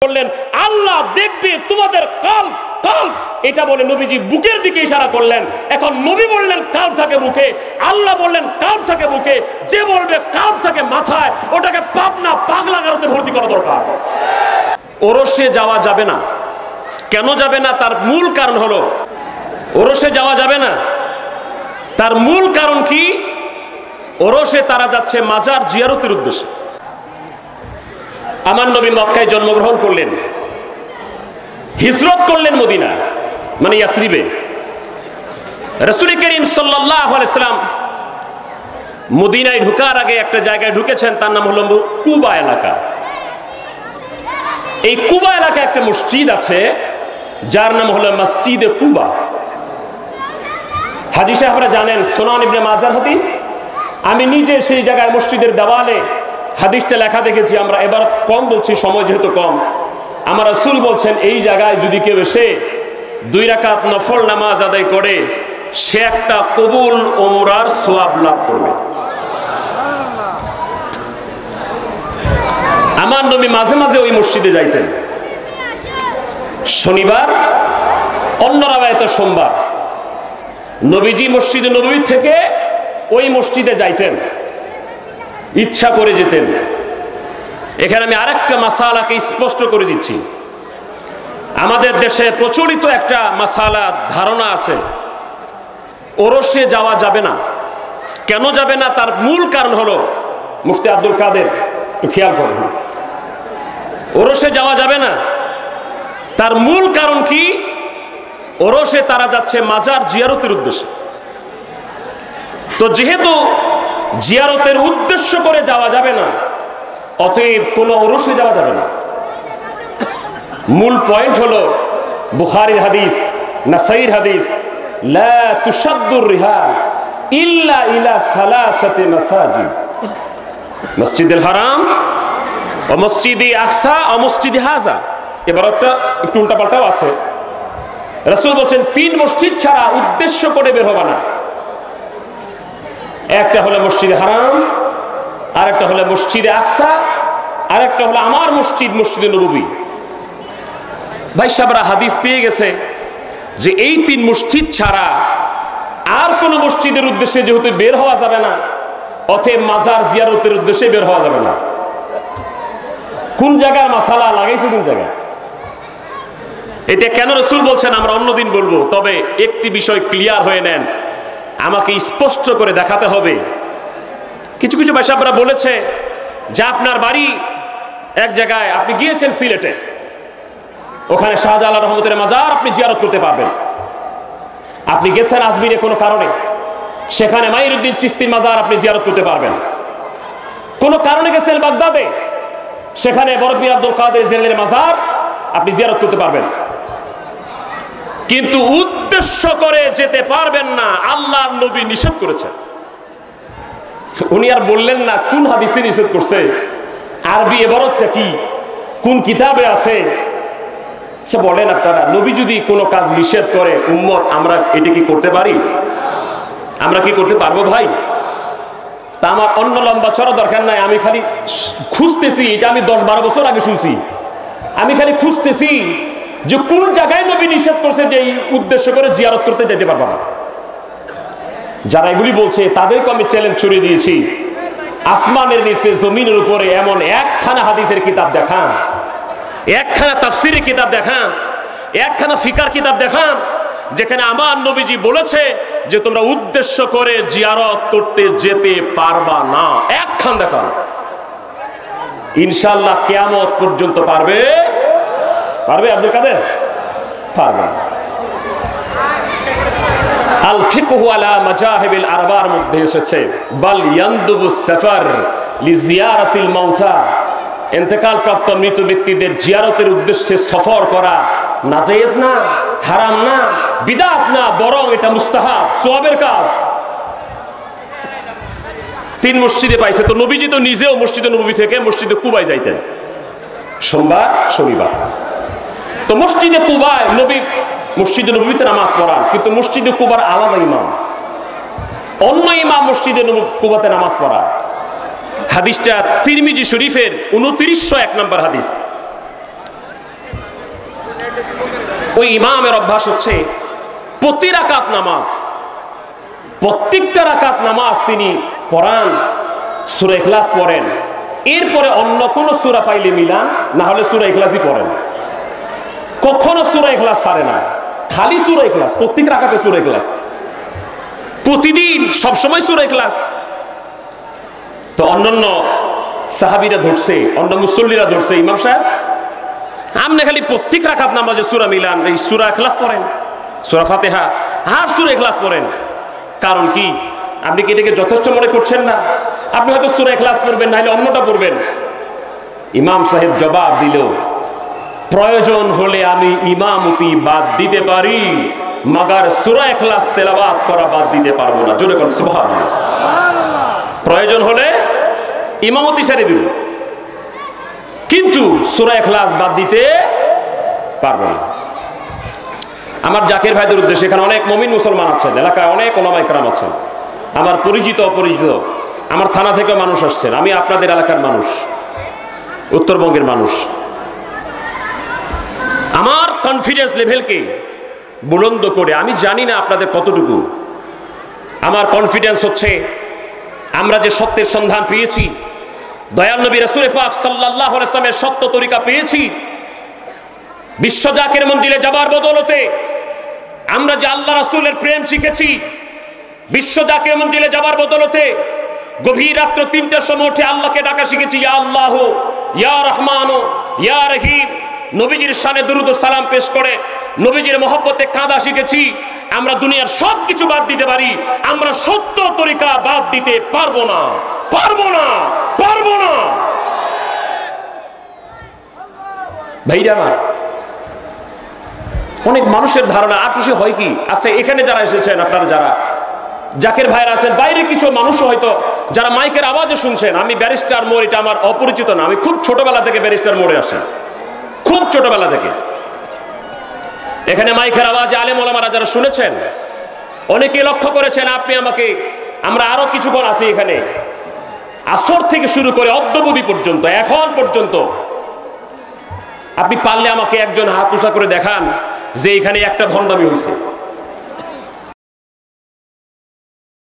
করলেন, আল্লাহ দেখবে তোমাদের কাল্ব কাল্ব, এটা বলে নবীজি বুকের দিকে ইশারা করলেন। এখন নবী বললেন কাল্ব থাকে বুকে, আল্লাহ বললেন কাল্ব থাকে বুকে। যে বলবে কাল্ব থাকে মাথায়, ওটাকে পাবনা পাগলা গারদে ভর্তি করা দরকার। ওরসে যাওয়া যাবে না। কেন যাবে না? তার মূল কারণ হলো, ওরসে যাওয়া যাবে না, তার মূল কারণ কি? ওরসে তারা যাচ্ছে মাজার জিয়ারতের উদ্দেশ্যে। আমার নবী মক্কায় জন্মগ্রহণ করলেন, হিজরত করলেন মদিনা মানে ইয়াসরিবে। রাসূল করিম সাল্লাল্লাহু আলাইহি সাল্লাম মদিনায় ঢোকার আগে একটা জায়গায় ঢুকেছেন, তার নাম হলো কুবা এলাকা। এই কুবা এলাকায় একটা মসজিদ আছে যার নাম হলো মসজিদে কুবা। হাজী সাহেবরা জানেন সুনান ইবনে মাজার হাদিস। আমি নিজে সেই জায়গায় মসজিদের দেওয়ালে হাদিসটা লেখা দেখেছি। আমরা এবার কম বলছি, সময় যেহেতু কম। আমার রাসূল বলছেন এই জায়গায় যদি কেউ এসে 2 রাকাত নফল নামাজ আদায় করে, সে একটা কবুল উমরার সওয়াব লাভ করবে। আমার নবী মাঝে মাঝে ওই মসজিদে যাইতেন, শনিবার, অন্য রাওয়ায়াতে সোমবার। নবীজি মসজিদে নববী থেকে ওই মসজিদে যাইতেন, ইচ্ছা করে যেতেন। এখানে আমি আরেকটা মাসালাকে স্পষ্ট করে দিচ্ছি। আমাদের দেশে প্রচলিত একটা মাসালা ধারণা আছে, ওরসে যাওয়া যাবে না। কেন যাবে না? তার মূল কারণ হলো, মুফতি আব্দুল কাদের একটু খেয়াল করুন, ওরসে যাওয়া যাবে না, তার মূল কারণ কি? ওরসে তারা যাচ্ছে মাজার জিয়ারতের উদ্দেশ্যে। তো যেহেতু জিয়ারতের উদ্দেশ্য করে যাওয়া যাবে না, অতএব কোন ওরসে যাওয়া যাবে না। মূল পয়েন্ট হলো বুখারীর হাদিস, নাসাঈর হাদিস, লা তুশাদ্দুর রিহাল ইল্লা ইলা সালাসাতি মাসাজিদ, মসজিদুল হারাম ও মসজিদে আকসা ও মসজিদে হাজা। এবার একটু উল্টাপাল্টাও আছে। রাসূল বলেন 3 মসজিদ ছাড়া উদ্দেশ্য করে বের হবে না। একটা হলো মসজিদে হারাম, আরেকটা হলো মসজিদে আকসা, আরেকটা হলো আমার মসজিদ মসজিদে নববী। ভাই সাহেবরা হাদিস পেয়ে গেছে যে এই 3 মসজিদ ছাড়া আর কোন মসজিদের উদ্দেশ্যে যেহেতু বের হওয়া যাবে না, অতএব মাজার জিয়ারতের উদ্দেশ্যে বের হওয়া যাবে না। কোন জায়গার মাসালা লাগাইছে? কোন জায়গায়? এটা কেন রাসূল বলছেন আমরা অন্যদিন বলবো, তবে একটি বিষয় ক্লিয়ার হয়ে নেন, আমাকে স্পষ্ট করে দেখাতে হবে। কিছু কিছু ভাই সাহেবরা বলেছে যে আপনার বাড়ি এক জায়গায়, আপনি গিয়েছেন সিলেটে, ওখানে শাহজালাল রহমতের মাজার আপনি জিয়ারত করতে পারবেন। আপনি গেছেন আজমিরে কোনো কারণে, সেখানে মাইনুদ্দিন চিশতির মাজার আপনি জিয়ারত করতে পারবেন। কোনো কারণে গেছেন বাগদাদে, সেখানে বড় পীর আব্দুল কাদের জিলানীর মাজার আপনি জিয়ারত করতে পারবেন। কিন্তু উদ্দেশ্য করে যেতে পারবেন না, আল্লাহর নবী নিষেধ করেছেন। উনি আর বললেন না কোন হাদিসে নিষেধ করছে, আরবি ইবারতটা কি, কোন কিতাবে আছে। আচ্ছা বলেন আপনারা, নবী যদি কোনো কাজ নিষেধ করে, উম্মত আমরা এটা কি করতে পারি? আমরা কি করতে পারবো ভাই? তা আমার অন্য লম্বা চড়া দরকার নাই, আমি খালি খুঁজতেছি। এটা আমি 10-12 বছর আগে শুনছি। আমি খালি খুঁজতেছি যে কোন জায়গায় নবী নিষেধ করছে যে এই উদ্দেশ্য করে জিয়ারত করতে যেতে পারবো না। যারা এগুলি বলছে তাদেরকে আমি চ্যালেঞ্জ ছড়িয়ে দিয়েছি, আসমানের নিচে জমিনের উপরে এমন একখানা হাদিসের কিতাব দেখান, একখানা তাফসীরের কিতাব দেখান, একখানা ফিকার কিতাব দেখান, যেখানে আমার নবীজি বলেছে যে তোমরা উদ্দেশ্য করে জিয়ারত করতে যেতে পারবা না। একখান দেখান, ইনশাআল্লাহ কিয়ামত পর্যন্ত পারবে? পারবে আব্দুল কাদের? পারবে না। আল ফিকহু আলা মাজাহিবিল আরবার মধ্যে এসেছে বাল ইয়ানদুবু সাফার লিজিয়ারাতিল মাউতা, ইন্তেকাল প্রাপ্ত মৃত ব্যক্তিদের জিয়ারতের উদ্দেশ্যে সফর করা নাজায়েজ না, হারাম না, বিদআত না, বরং এটা মুস্তাহাব, সওয়াবের কাজ। 3 মসজিদে পাইছে। তো নবীজি তো নিজেও মসজিদে নববী থেকে মসজিদে কুবায় যাইতেন সোমবার শনিবার। তো মসজিদে কুবায় নবী মসজিদে নববীতে নামাজ পড়ান, কিন্তু মসজিদে কুবার আলাদা ইমাম, অন্য ইমাম মসজিদে কুবাতে নামাজ পড়ান। হাদিসটা তিরমিজি শরীফের 2901 নম্বর হাদিস। ওই ইমামের অভ্যাস হচ্ছে প্রতি রাকাত নামাজ, প্রত্যেকটা রাকাত নামাজ তিনি পড়ান, সূরা ইখলাস পড়েন, এরপরে অন্য কোন সূরা পাইলে মিলান, না হলে সূরা ইখলাসই পড়েন। কখনো সূরা ইখলাস ছাড়ে না, খালি সূরা ইখলাস, প্রত্যেক রাকাতে সূরা ইখলাস, প্রতিদিন সবসময় সূরা ইখলাস। তো অন্যান্য সাহাবীরা ধরছে, অন্য মুসল্লিরা ধরছে, ইমাম সাহেব আপনি খালি প্রত্যেক রাকাত নামাজে সূরা মিলান, এই সূরা ইখলাস পড়েন, সূরা ফাতিহা আর সূরা ইখলাস পড়েন। কারণ কি? আপনি কি এটাকে যথেষ্ট মনে করছেন না? আপনি হয়তো সূরা ইখলাস পড়বেন, নাহলে অন্যটা পড়বেন। ইমাম সাহেব জবাব দিল, প্রয়োজন হলে আমি ইমামতি বাদ দিতে পারি, মাগার সূরা ইখলাস তেলাওয়াত করা বাদ দিতে পারবো না। জোরে বলুন সুবহানাল্লাহ। প্রয়োজন হলে ইমামতি ছেড়ে দিব, কিন্তু সূরা ইখলাস বাদ দিতে পারবো না। আমার জাকির ভাইদের উদ্দেশ্যে, এখানে অনেক মুমিন মুসলমান আছেন, এলাকায় অনেক ওলামা ইকরাম আছেন, আমার পরিচিত অপরিচিত, আমার থানা থেকে মানুষ আসছেন, আমি আপনাদের এলাকার মানুষ, উত্তরবঙ্গের মানুষ। আমার কনফিডেন্স লেভেলকে বুলন্দ করে, আমি জানি না আপনাদের কতটুকু, আমার কনফিডেন্স হচ্ছে আমরা যে সত্যের সন্ধান পেয়েছি, দয়াল নবী রাসূল পাক সাল্লাল্লাহু আলাইহি ওয়াসাল্লামের সত্য তরিকা পেয়েছি, বিশ্ব জাকের মঞ্জিলে যাবার বদৌলতে আমরা যে আল্লাহ রাসূলের প্রেম শিখেছি, বিশ্ব জাকের মঞ্জিলে যাবার বদৌলতে গভীর রাত্র ৩টার সময় উঠে আল্লাহকে ডাকা শিখেছি, ইয়া আল্লাহ, ইয়া রহমান, ইয়া রহিম। নবীজির শানে দুরূদ ও সালাম পেশ করে নবীজির মহব্বতে কাঁদা শিখেছি। আমরা দুনিয়ার সব কিছু বাদ দিতে পারি, আমরা সত্য তরিকা বাদ দিতে পারবো না, পারবো না, পারবো না। ভাইরা আমার, অনেক মানুষের ধারণা আকৃষ্ট হয় কি, আচ্ছা এখানে যারা এসেছেন, আপনারা যারা জাকের ভাইরা আছেন, বাইরে কিছু মানুষ হয়তো যারা মাইকের আওয়াজে শুনছেন, আমি ব্যারিস্টার মোড়, এটা আমার অপরিচিত না, আমি খুব ছোটবেলা থেকে ব্যারিস্টার মোড়ে আসেন, খুব ছোটবেলা থেকে। এখানে মাইকের আওয়াজে আলেম ওলামারা যারা শুনেছেন, অনেকে লক্ষ্য করেছেন, আপনি আমাকে, আমরা আরো কিছুক্ষণ আছি এখানে, আসর থেকে শুরু করে অদ্যবধি পর্যন্ত, এখন পর্যন্ত আপনি পারলে আমাকে একজন হাত উঁচা করে দেখান যে এখানে একটা ভণ্ডামি হয়েছে।